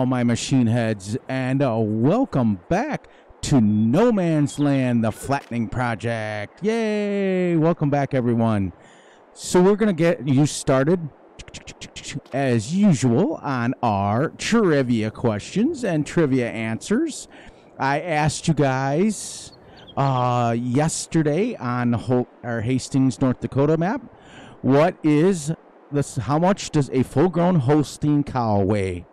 all my machine heads, and welcome back to No Man's Land, the Flattening Project. Yay! Welcome back, everyone. So we're going to get you started, as usual, on our trivia questions and trivia answers. I asked you guys yesterday on our Hastings, North Dakota map, how much does a full-grown Holstein cow weigh?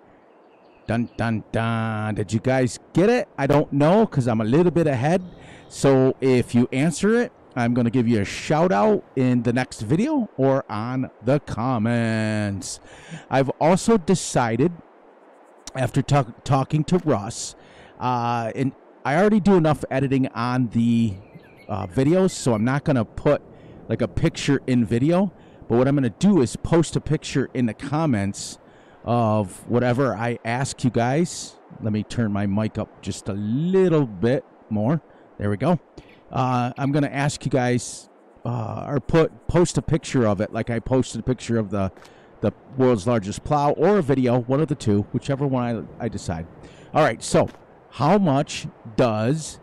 Dun, dun, dun. Did you guys get it? I don't know because I'm a little bit ahead. So if you answer it, I'm going to give you a shout-out in the next video or on the comments. I've also decided, after talking to Russ, and I already do enough editing on the videos, so I'm not going to put like a picture in video. But what I'm going to do is post a picture in the comments of whatever I ask you guys. Let me turn my mic up just a little bit more. There we go. I'm going to ask you guys or post a picture of it, like I posted a picture of the world's largest plow, or a video, one of the two, whichever one I decide. All right, so how much does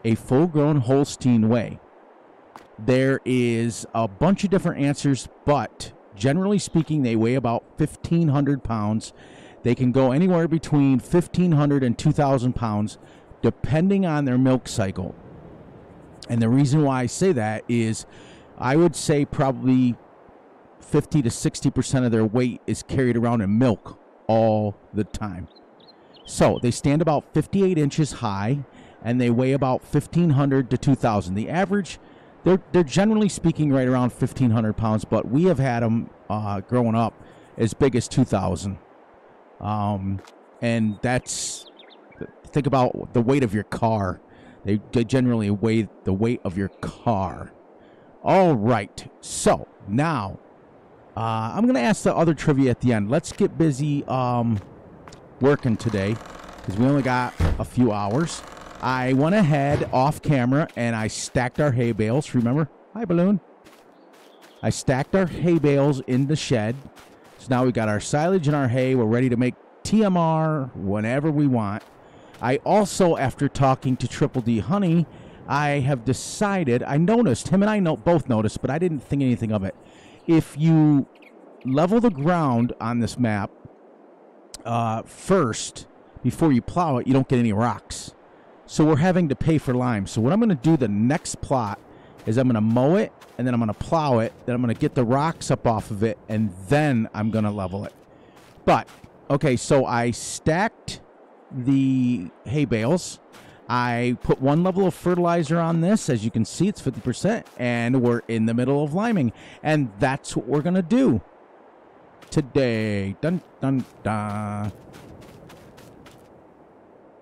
a full-grown Holstein weigh? There is a bunch of different answers, but generally speaking, they weigh about 1,500 pounds. They can go anywhere between 1,500 and 2,000 pounds, depending on their milk cycle. And the reason why I say that is I would say probably 50 to 60% of their weight is carried around in milk all the time. So they stand about 58 inches high, and they weigh about 1,500 to 2,000. The average, they're generally speaking right around 1,500 pounds, but we have had them growing up as big as 2,000. And that's, think about the weight of your car. They generally weigh the weight of your car. All right, so now I'm going to ask the other trivia at the end. Let's get busy working today because we only got a few hours. I went ahead off camera and I stacked our hay bales. Remember? Hi, Balloon. I stacked our hay bales in the shed. So now we got our silage and our hay. We're ready to make TMR whenever we want. I also, after talking to Triple D Honey, I have decided, I noticed, him and I both noticed, but I didn't think anything of it. If you level the ground on this map first, before you plow it, you don't get any rocks. So we're having to pay for lime. So what I'm going to do the next plot is I'm going to mow it, and then I'm going to plow it, then I'm going to get the rocks up off of it, and then I'm going to level it. But, okay, so I stacked the hay bales. I put one level of fertilizer on this. As you can see, it's 50%, and we're in the middle of liming. And that's what we're going to do today. Dun, dun, dun.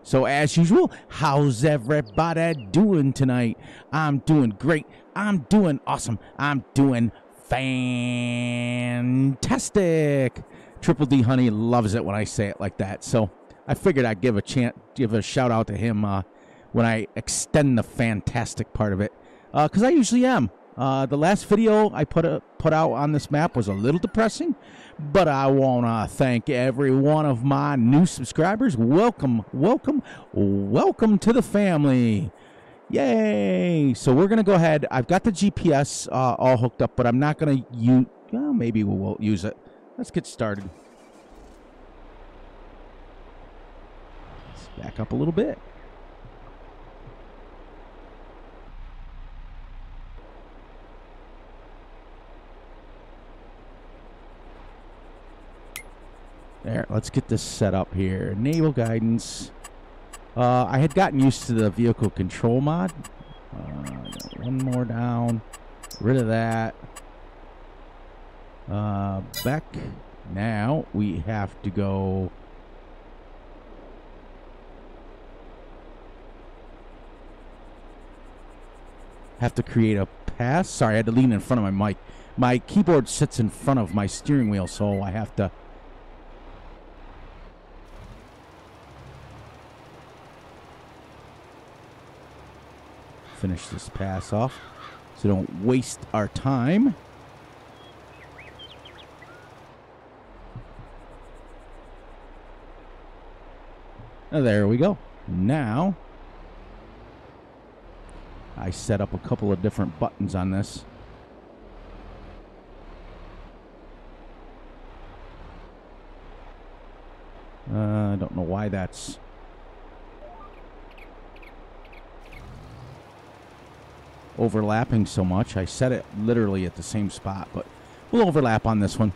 So as usual, how's everybody doing tonight? I'm doing great. I'm doing awesome. I'm doing fantastic. Triple D Honey loves it when I say it like that. So I figured I'd give a shout out to him when I extend the fantastic part of it, because I usually am. The last video I put out on this map was a little depressing, but I want to thank every one of my new subscribers. Welcome, welcome, welcome to the family. Yay! So we're going to go ahead. I've got the GPS all hooked up, but I'm not going to use, well, maybe we will use it. Let's get started. Let's back up a little bit. There, let's get this set up here. Enable guidance. I had gotten used to the vehicle control mod. One more down. Rid of that. Back. Now we have to go. Have to create a pass. Sorry, I had to lean in front of my mic. My keyboard sits in front of my steering wheel, so I have to. Finish this pass off so don't waste our time. There we go. Now, I set up a couple of different buttons on this. I don't know why that's overlapping so much. I set it literally at the same spot, but we'll overlap on this one.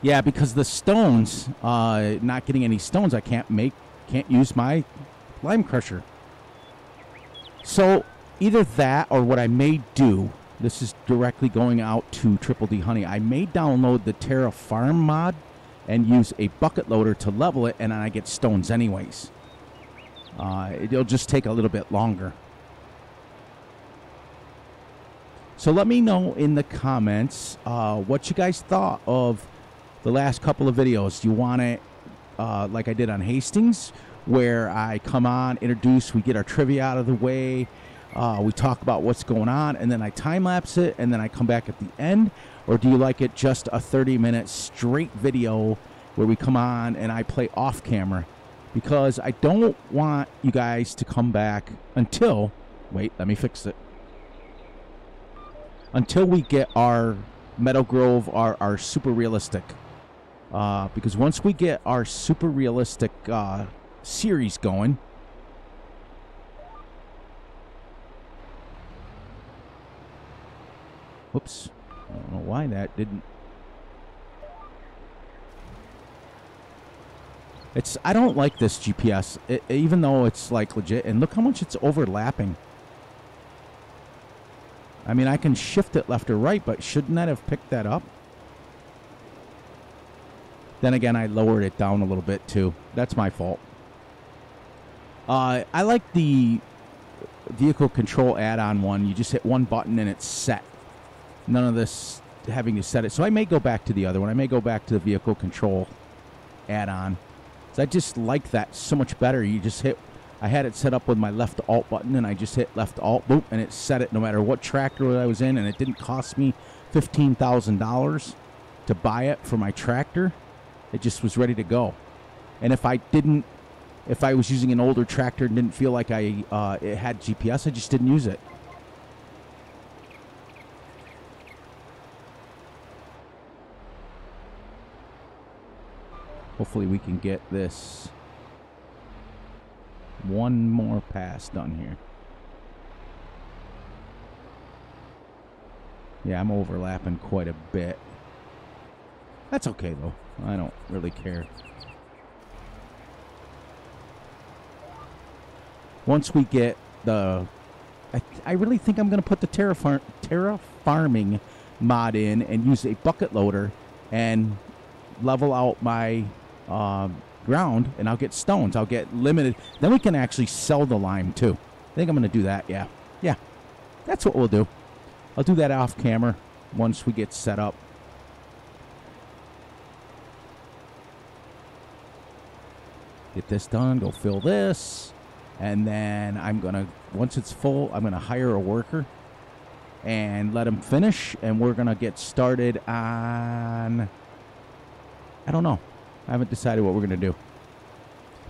Yeah, because the stones, not getting any stones, I can't use my lime crusher. So either that or what I may do, this is directly going out to Triple D Honey. I may download the Terra Farm mod and use a bucket loader to level it, and then I get stones anyways. It'll just take a little bit longer. So let me know in the comments what you guys thought of the last couple of videos. Do you want it like I did on Hastings, where I come on, introduce, we get our trivia out of the way, we talk about what's going on, and then I time-lapse it, and then I come back at the end? Or do you like it just a 30-minute straight video where we come on and I play off-camera? Because I don't want you guys to come back until... Wait, let me fix it. Until we get our Meadow Grove, our super realistic. Because once we get our super realistic series going, whoops, I don't know why that didn't. I don't like this GPS, even though it's like legit. And look how much it's overlapping. I mean, I can shift it left or right, but shouldn't that have picked that up? Then again, I lowered it down a little bit too. That's my fault. I like the vehicle control add-on one. You just hit one button and it's set. None of this having to set it. So I may go back to the other one. I may go back to the vehicle control add-on. So I just like that so much better. You just hit... I had it set up with my left alt button, and I just hit left alt, boom, and it set it no matter what tractor I was in, and it didn't cost me $15,000 to buy it for my tractor. It just was ready to go. And if I was using an older tractor and didn't feel like it had GPS, I just didn't use it. Hopefully we can get this one more pass done here. Yeah, I'm overlapping quite a bit. That's okay, though. I don't really care. Once we get the... I really think I'm going to put the Terra Farming mod in and use a bucket loader and level out my ground, and I'll get stones. I'll get limited. Then we can actually sell the lime, too. I think I'm going to do that, yeah. Yeah, that's what we'll do. I'll do that off camera once we get set up. Get this done, go fill this, and then I'm going to, once it's full, I'm going to hire a worker and let him finish, and we're going to get started on, I don't know. I haven't decided what we're going to do.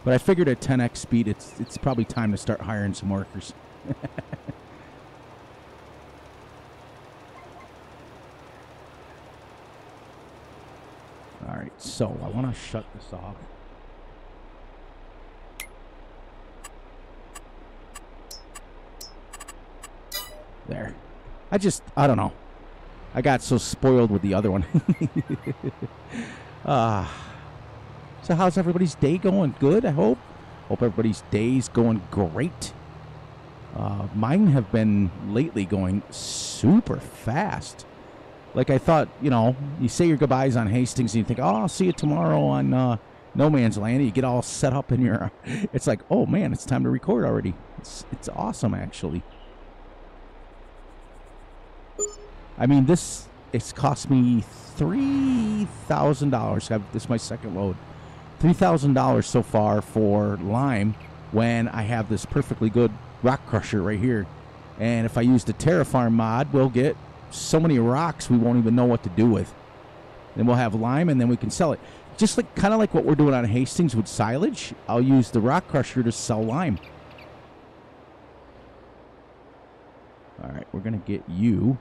But I figured at 10x speed, it's probably time to start hiring some workers. All right, so I want to shut this off. There. I don't know. I got so spoiled with the other one. So how's everybody's day going? Good, I hope. Hope everybody's day's going great. Mine have been lately going super fast. Like I thought, you know, you say your goodbyes on Hastings and you think, oh, I'll see you tomorrow on No Man's Land. And you get all set up in your... It's like, oh, man, it's time to record already. It's awesome, actually. I mean, it's cost me $3,000. This is my second load. $3,000 so far for lime when I have this perfectly good rock crusher right here. And if I use the Terraform mod, we'll get so many rocks we won't even know what to do with. Then we'll have lime, and then we can sell it. just like kind of like what we're doing on Hastings with silage, I'll use the rock crusher to sell lime. All right, we're going to get you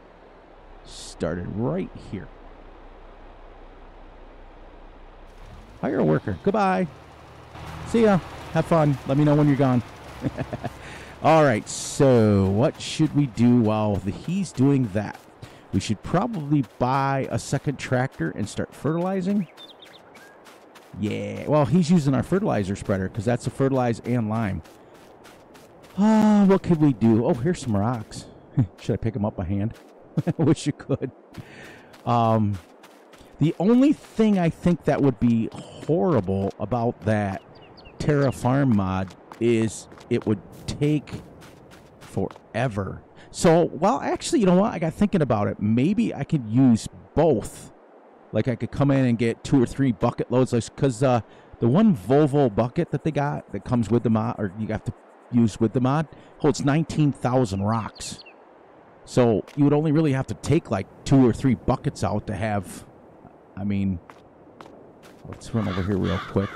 started right here. Hire a worker. Goodbye. See ya. Have fun. Let me know when you're gone. All right, so what should we do while he's doing that? We should probably buy a second tractor and start fertilizing. Yeah, well, he's using our fertilizer spreader because that's a fertilize and lime. What could we do? Oh, here's some rocks. Should I pick them up by hand? I wish you could. The only thing I think that would be horrible about that Terra Farm mod is it would take forever. So, well, actually, you know what? I got thinking about it. Maybe I could use both. Like, I could come in and get 2 or 3 bucket loads. Because the one Volvo bucket that they got that comes with the mod, or you have to use with the mod, holds 19,000 rocks. So, you would only really have to take, like, 2 or 3 buckets out to have... I mean, let's run over here real quick.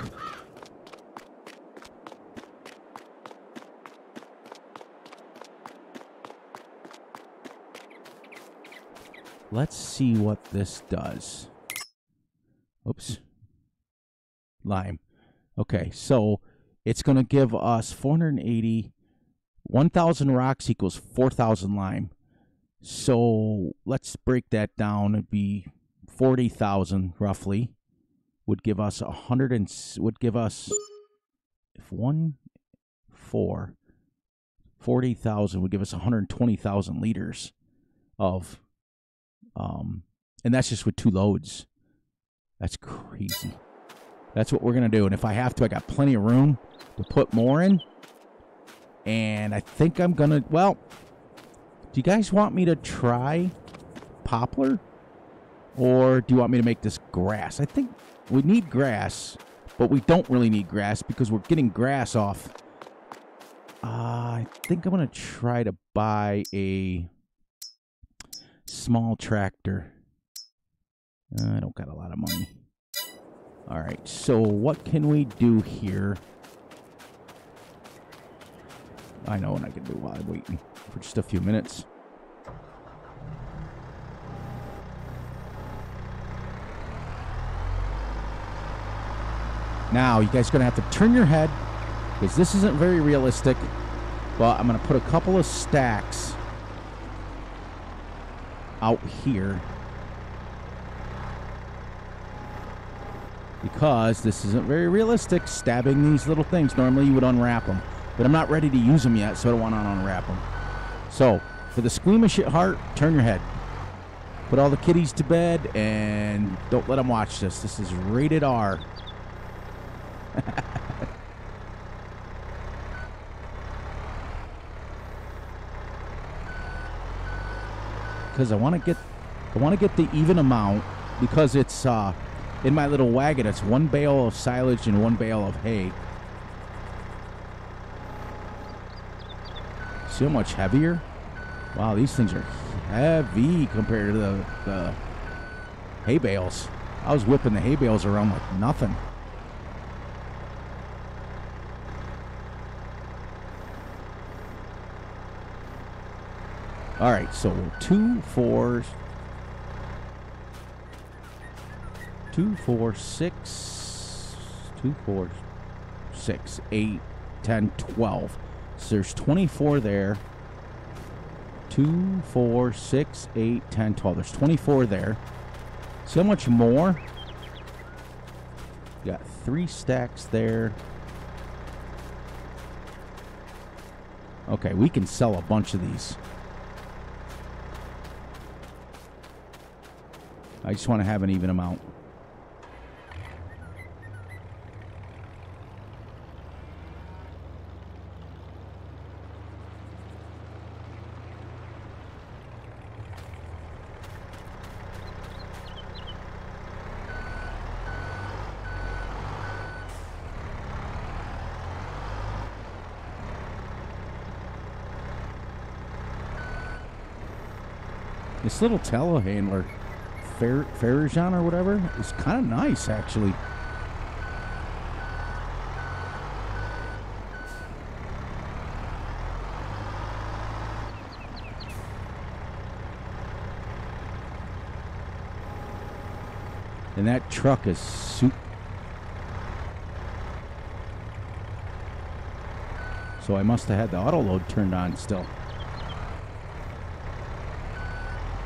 Let's see what this does. Oops. Lime. Okay, so it's going to give us 480. 1,000 rocks equals 4,000 lime. So let's break that down. It'd be 40,000 roughly. Would give us 100 and would give us if 40,000 would give us 120,000 liters of and that's just with 2 loads. That's crazy. That's what we're going to do. And if I have to, I got plenty of room to put more in. And I think I'm going to, well, do you guys want me to try poplar? Or do you want me to make this grass? I think we need grass, but we don't really need grass because we're getting grass off. I think I'm going to try to buy a small tractor. I don't got a lot of money. All right, so what can we do here? I know what I can do while I'm waiting for just a few minutes. Now, you guys are going to have to turn your head because this isn't very realistic. But I'm going to put a couple of stacks out here because this isn't very realistic, stabbing these little things. Normally you would unwrap them, but I'm not ready to use them yet, so I don't want to unwrap them. So, for the squeamish at heart, turn your head. Put all the kiddies to bed, and don't let them watch this. This is rated R. Because I want to get the even amount, because it's in my little wagon. It's 1 bale of silage and 1 bale of hay. See how much heavier? Wow, these things are heavy compared to the hay bales. I was whipping the hay bales around like nothing. All right, so 2, 4, 6, 2, 4, 6, 8, 10, 12. So there's 24 there. 2, 4, 6, 8, 10, 12. There's 24 there. See how much more? Got 3 stacks there. Okay, we can sell a bunch of these. I just want to have an even amount. This little telehandler, Farragon or whatever, is kind of nice, actually. And that truck is super. So I must have had the auto load turned on still.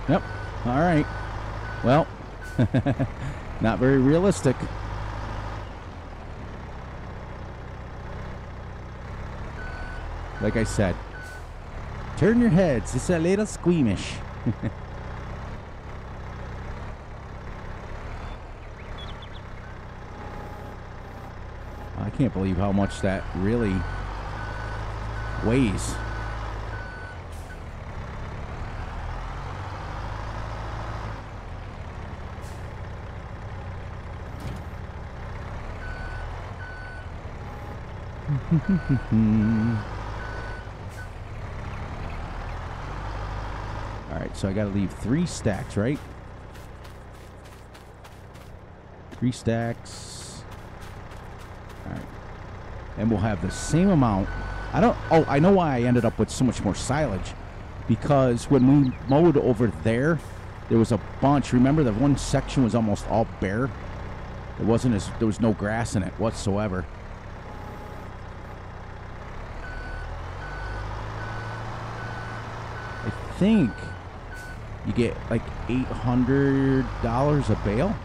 Yep. All right. Well, not very realistic. Like I said, turn your heads. It's a little squeamish. I can't believe how much that really weighs. All right, so I got to leave 3 stacks, right? 3 stacks. All right. And we'll have the same amount. I know why I ended up with so much more silage. Because when we mowed over there, there was a bunch. Remember that one section was almost all bare? There was no grass in it whatsoever. I think you get like $800 a bale.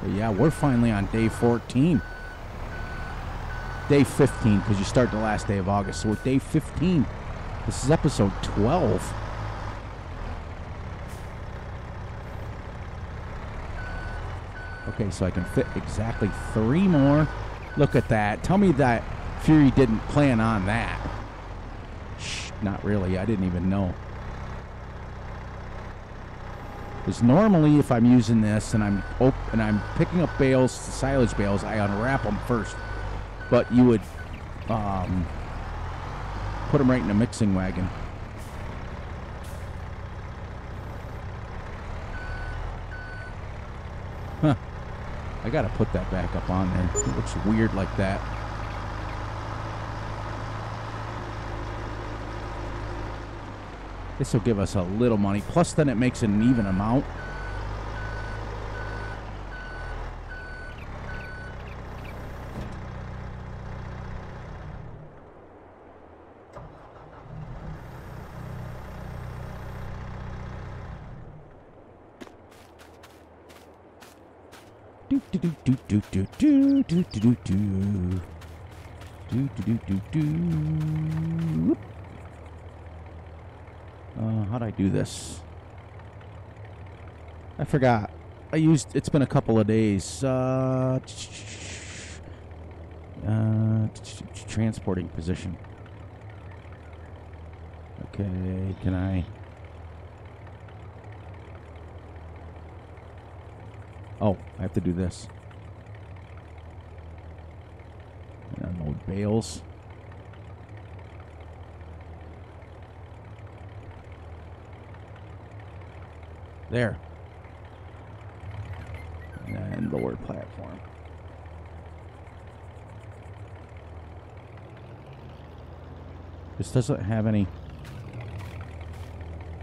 But yeah, we're finally on day 14. Day 15, because you start the last day of August. So we're day 15. This is episode 12. Okay, so I can fit exactly 3 more. Look at that. Tell me that Fury didn't plan on that. Shh, not really. I didn't even know. Because normally if I'm using this and I'm picking up bales, silage bales, I unwrap them first. But you would put them right in a mixing wagon. Huh. I gotta put that back up on there. It looks weird like that. This will give us a little money. Plus then it makes an even amount. How'd I do this? I forgot. It's been a couple of days. Transporting position. Okay, can I? Oh, I have to do this. And unload bales. There. And lower platform. This doesn't have any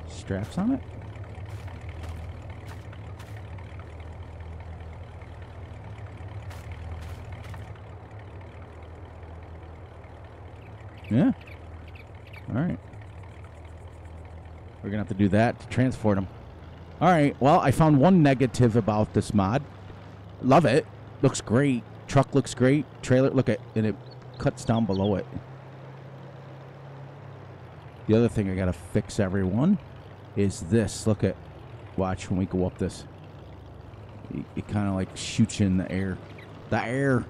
straps on it. Yeah. All right. We're going to have to do that to transport them. All right. Well, I found one negative about this mod. Love it. Looks great. Truck looks great. Trailer, look at, and it cuts down below it. The other thing I got to fix, everyone, is this. Look at, watch when we go up this. It kind of like shoots you in the air. The air.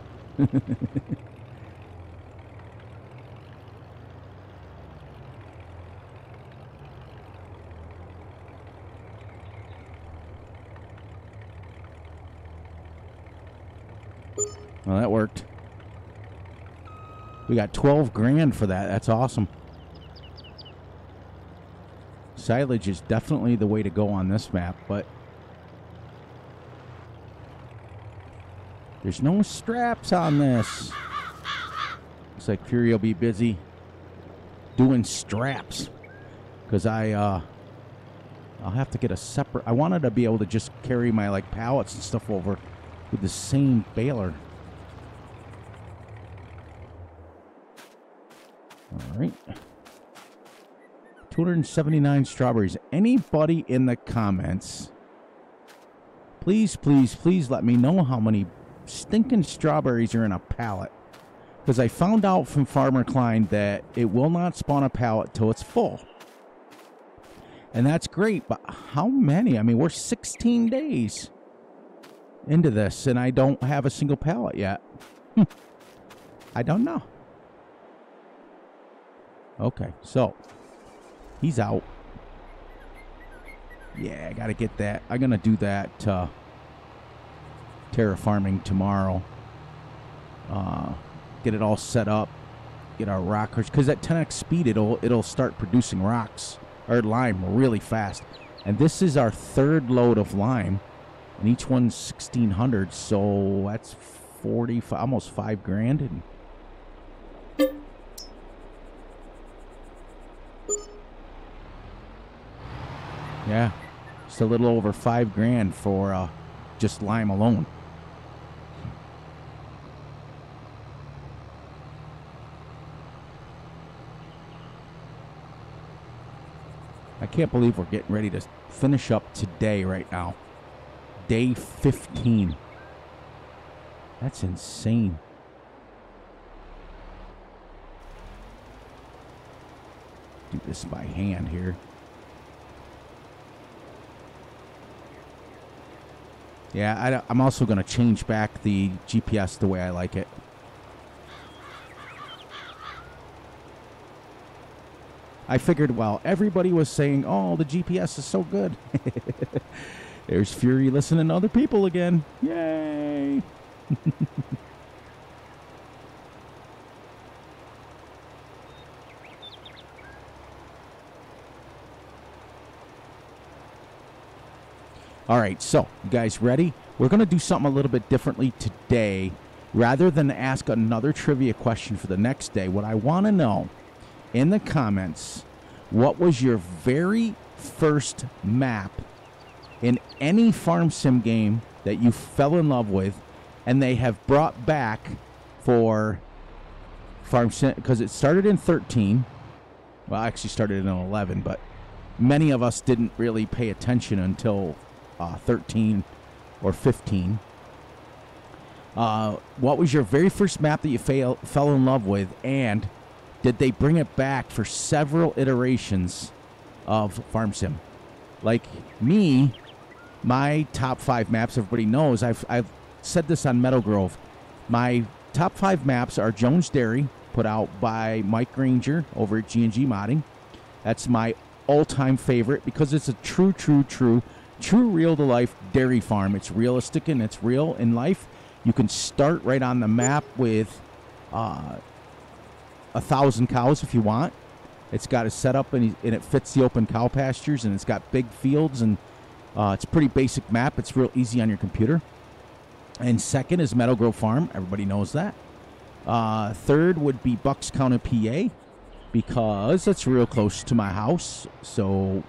Well, that worked. We got 12 grand for that. That's awesome. Silage is definitely the way to go on this map, but There's no straps on this. Looks like Fury will be busy doing straps. Because I'll have to get a separate... I wanted to be able to just carry my, like, pallets and stuff over with the same baler. All right. 279 strawberries. Anybody in the comments, please, please, please let me know how many stinking strawberries are in a pallet. Because I found out from Farmer Klein that it will not spawn a pallet till it's full. And that's great, but how many? I mean, we're 16 days into this, and I don't have a single pallet yet. I don't know. Okay, so he's out. Yeah, I got to get that. I'm going to do that terraforming tomorrow. Get it all set up. Get our rockers. Because at 10x speed, it'll start producing rocks. Or lime really fast. And this is our third load of lime. And each one's 1,600. So that's 45, almost 5 grand. And yeah, just a little over 5 grand for just lime alone. I can't believe we're getting ready to finish up today right now. Day 15. That's insane. Do this by hand here. Yeah, I'm also going to change back the GPS the way I like it. I figured, well, everybody was saying, oh, the GPS is so good. There's Fury listening to other people again. Yay! All right, so, you guys ready? We're going to do something a little bit differently today. Rather than ask another trivia question for the next day, what I want to know in the comments, what was your very first map in any farm sim game that you fell in love with and they have brought back for farm sim? Because it started in 13. Well, actually started in 11, but many of us didn't really pay attention until 13 or 15. What was your very first map that you fell in love with, and did they bring it back for several iterations of Farm Sim? Like me, my top 5 maps, everybody knows, I've said this on Meadow Grove. My top 5 maps are Jones Dairy, put out by Mike Granger over at G&G Modding. That's my all-time favorite because it's a true real-to-life dairy farm. It's realistic and it's real in life. You can start right on the map with 1,000 cows if you want. It's got a setup and it fits the open cow pastures, and it's got big fields, and it's a pretty basic map. It's real easy on your computer. And second is Meadow Grove Farm. Everybody knows that. Third would be Bucks County, PA, because it's real close to my house. So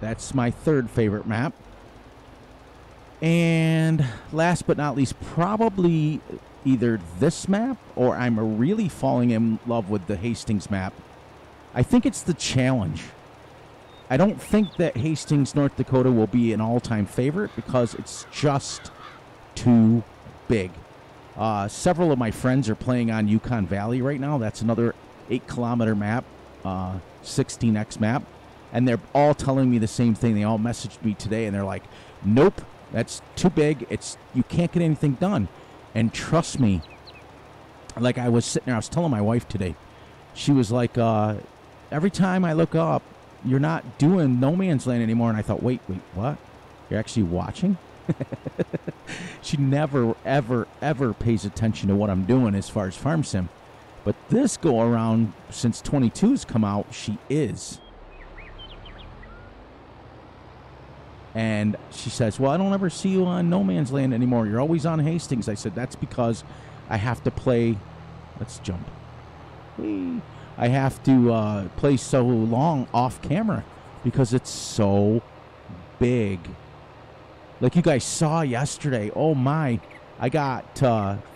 that's my third favorite map. And last but not least, probably either this map or I'm really falling in love with the Hastings map. I think it's the challenge. I don't think that Hastings, North Dakota will be an all-time favorite because it's just too big. Several of my friends are playing on Yukon Valley right now. That's another 8-kilometer map, 16x map. And they're all telling me the same thing. They all messaged me today, and they're like, nope, that's too big. You can't get anything done. And trust me, like I was sitting there, I was telling my wife today, she was like, every time I look up, you're not doing No Man's Land anymore. And I thought, wait, what? You're actually watching? She never, ever, ever pays attention to what I'm doing as far as Farm Sim. But this go around, since 22's come out, she is. And she says, well, I don't ever see you on No Man's Land anymore. You're always on Hastings. I said, that's because I have to play. Let's jump. Whee. I have to play so long off camera because it's so big. Like you guys saw yesterday. Oh, my. I got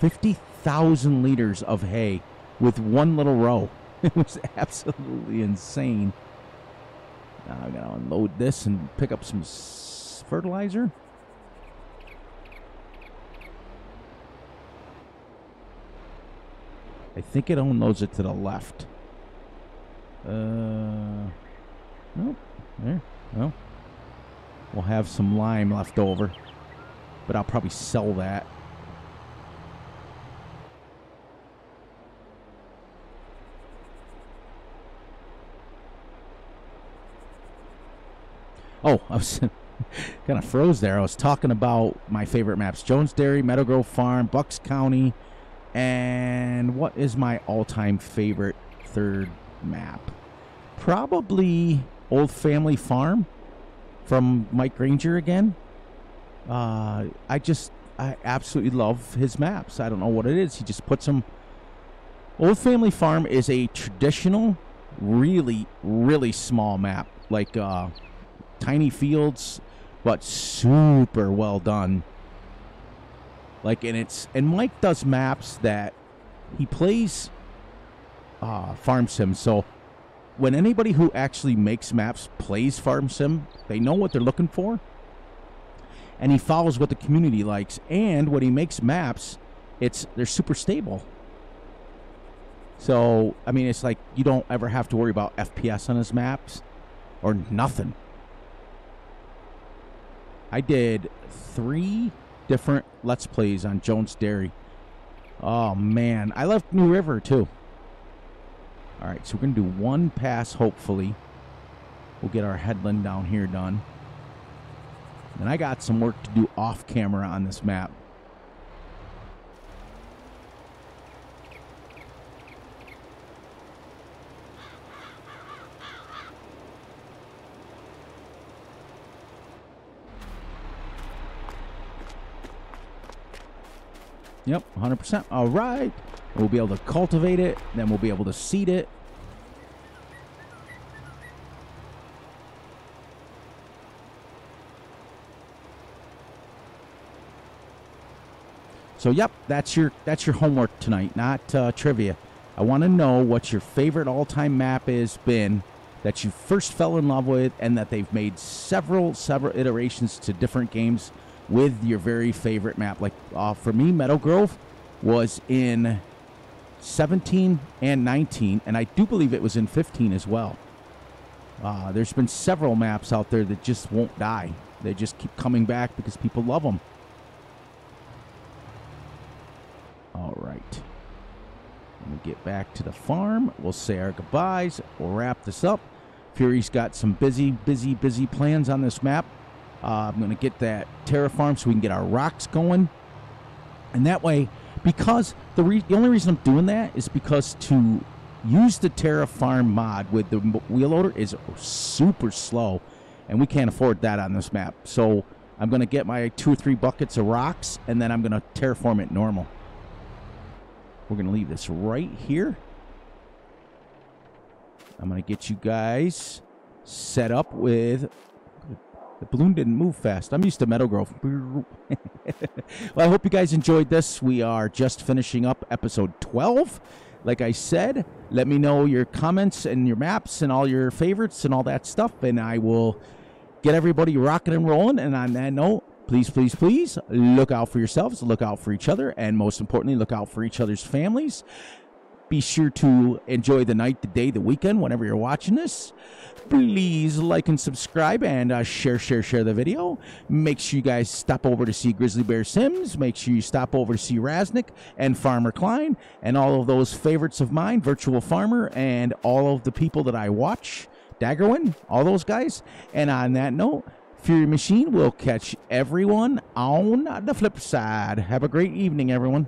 50,000 liters of hay with one little row. It was absolutely insane. Now I'm going to unload this and pick up some fertilizer. I think it unloads it to the left. Nope. There. No. We'll have some lime left over, but I'll probably sell that. Oh, I was kind of froze there. I was talking about my favorite maps. Jones Dairy, Meadow Grove Farm, Bucks County, and what is my all-time favorite third map? Probably Old Family Farm from Mike Granger again. I absolutely love his maps. I don't know what it is. He just puts them. Old Family Farm is a traditional, really, really small map. Like, tiny fields, but super well done. Like, and Mike does maps that he plays Farm Sim. So when anybody who actually makes maps plays Farm Sim, they know what they're looking for, and he follows what the community likes. And when he makes maps, they're super stable. So I mean, it's like you don't ever have to worry about FPS on his maps or nothing. I did 3 different Let's Plays on Jones Dairy. Oh, man. I left New River, too. All right, so we're going to do one pass, hopefully. We'll get our headland down here done. And I got some work to do off camera on this map. Yep, 100%. All right. We'll be able to cultivate it. Then we'll be able to seed it. So, yep, that's your homework tonight, not trivia. I want to know what your favorite all-time map has been that you first fell in love with, and that they've made several iterations to different games with your very favorite map. Like for me, Meadow Grove was in 17 and 19, and I do believe it was in 15 as well. There's been several maps out there that just won't die. They just keep coming back because people love them. All right. Let me get back to the farm. We'll say our goodbyes. We'll wrap this up. Fury's got some busy plans on this map. I'm going to get that terraform so we can get our rocks going. And that way, because the only reason I'm doing that is because to use the terraform mod with the wheel loader is super slow, and we can't afford that on this map. So I'm going to get my 2 or 3 buckets of rocks, and then I'm going to terraform it normal. We're going to leave this right here. I'm going to get you guys set up with... The balloon didn't move fast. I'm used to Meadow Grove. Well, I hope you guys enjoyed this. We are just finishing up episode 12. Like I said, let me know your comments and your maps and all your favorites and all that stuff, and I will get everybody rocking and rolling. And on that note, please, please, please look out for yourselves, look out for each other, and most importantly, look out for each other's families. Be sure to enjoy the night, the day, the weekend, whenever you're watching this. Please like and subscribe and share the video. Make sure you guys stop over to see Grizzly Bear Sims. Make sure you stop over to see Raznick and Farmer Klein and all of those favorites of mine, Virtual Farmer, and all of the people that I watch, Daggerwin, all those guys. And on that note, Fury Machine will catch everyone on the flip side. Have a great evening, everyone.